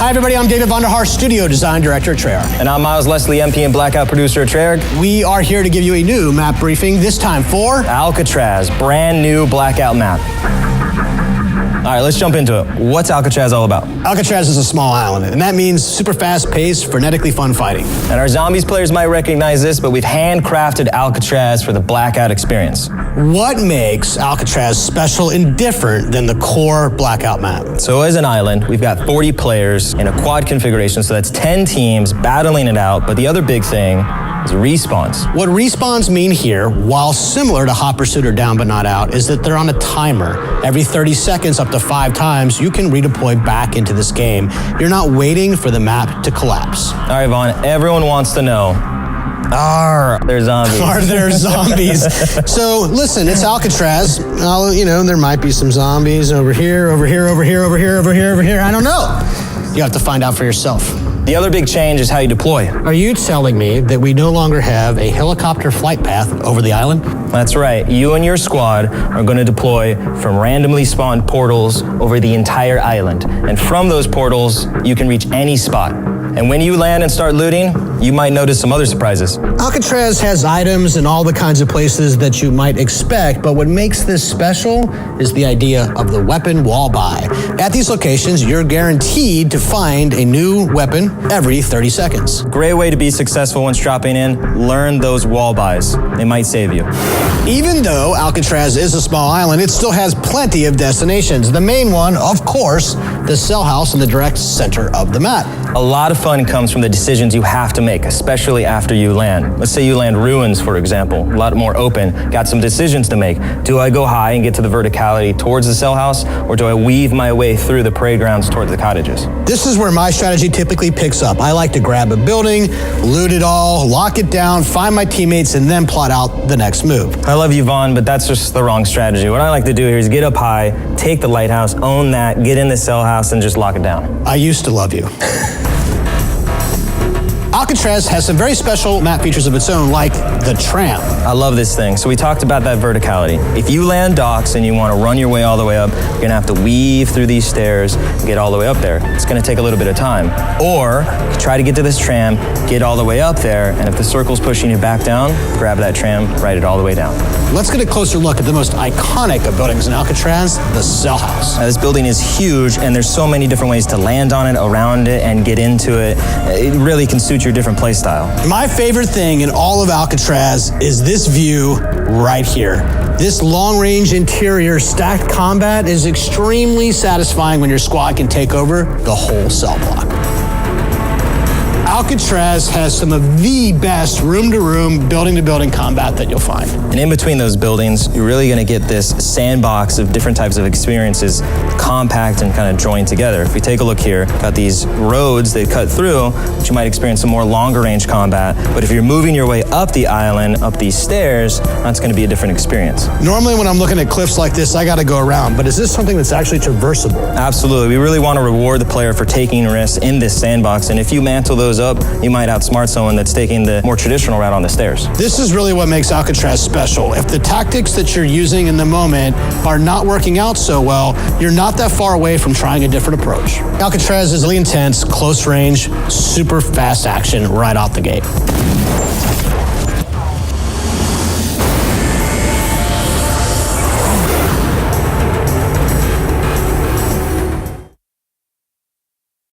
Hi, everybody. I'm David Vonderhaar, Studio Design Director at Treyarch. And I'm Miles Leslie, MP and Blackout Producer at Treyarch. We are here to give you a new map briefing, this time for Alcatraz, brand new Blackout map. All right, let's jump into it. What's Alcatraz all about? Alcatraz is a small island, and that means super fast-paced, frenetically fun fighting. And our Zombies players might recognize this, but we've handcrafted Alcatraz for the Blackout experience. What makes Alcatraz special and different than the core Blackout map? So as an island, we've got 40 players in a quad configuration, so that's 10 teams battling it out, but the other big thing is respawns. What respawns mean here, while similar to Hot Pursuit or Down But Not Out, is that they're on a timer. Every 30 seconds, up to 5 times, you can redeploy back into this game. You're not waiting for the map to collapse. All right, Vaughn, everyone wants to know, are there zombies? Are there zombies? So listen, it's Alcatraz. There might be some zombies over here, over here, over here, over here, over here, over here. I don't know. You have to find out for yourself. The other big change is how you deploy. Are you telling me that we no longer have a helicopter flight path over the island? That's right. You and your squad are going to deploy from randomly spawned portals over the entire island. And from those portals, you can reach any spot. And when you land and start looting, you might notice some other surprises. Alcatraz has items in all the kinds of places that you might expect, but what makes this special is the idea of the weapon wall buy. At these locations, you're guaranteed to find a new weapon every 30 seconds. Great way to be successful once dropping in. Learn those wall buys. They might save you. Even though Alcatraz is a small island, it still has plenty of destinations. The main one, of course, the cell house in the direct center of the map. A lot of fun comes from the decisions you have to make, especially after you land. Let's say you land ruins, for example, a lot more open, got some decisions to make. Do I go high and get to the verticality towards the cell house, or do I weave my way through the parade grounds towards the cottages? This is where my strategy typically picks up. I like to grab a building, loot it all, lock it down, find my teammates, and then plot out the next move. I love you, Vaughn, but that's just the wrong strategy. What I like to do here is get up high, take the lighthouse, own that, get in the cell house, and just lock it down. I used to love you. Alcatraz has some very special map features of its own, like the tram. I love this thing. So we talked about that verticality. If you land docks and you want to run your way all the way up, you're going to have to weave through these stairs and get all the way up there. It's going to take a little bit of time. Or try to get to this tram, get all the way up there, and if the circle's pushing you back down, grab that tram, ride it all the way down. Let's get a closer look at the most iconic of buildings in Alcatraz, the cell house. Now, this building is huge, and there's so many different ways to land on it, around it, and get into it. It really can suit your different play style. My favorite thing in all of Alcatraz is this view right here. This long-range interior stacked combat is extremely satisfying when your squad can take over the whole cell block. Alcatraz has some of the best room-to-room, building-to-building combat that you'll find. And in between those buildings, you're really going to get this sandbox of different types of experiences, compact and kind of joined together. If we take a look here, got these roads that cut through, but you might experience some more longer-range combat. But if you're moving your way up the island, up these stairs, that's going to be a different experience. Normally when I'm looking at cliffs like this, I got to go around, but is this something that's actually traversable? Absolutely. We really want to reward the player for taking risks in this sandbox, and if you mantle those up, you might outsmart someone that's taking the more traditional route on the stairs. This is really what makes Alcatraz special. If the tactics that you're using in the moment are not working out so well, you're not that far away from trying a different approach. Alcatraz is really intense, close range, super fast action right out the gate.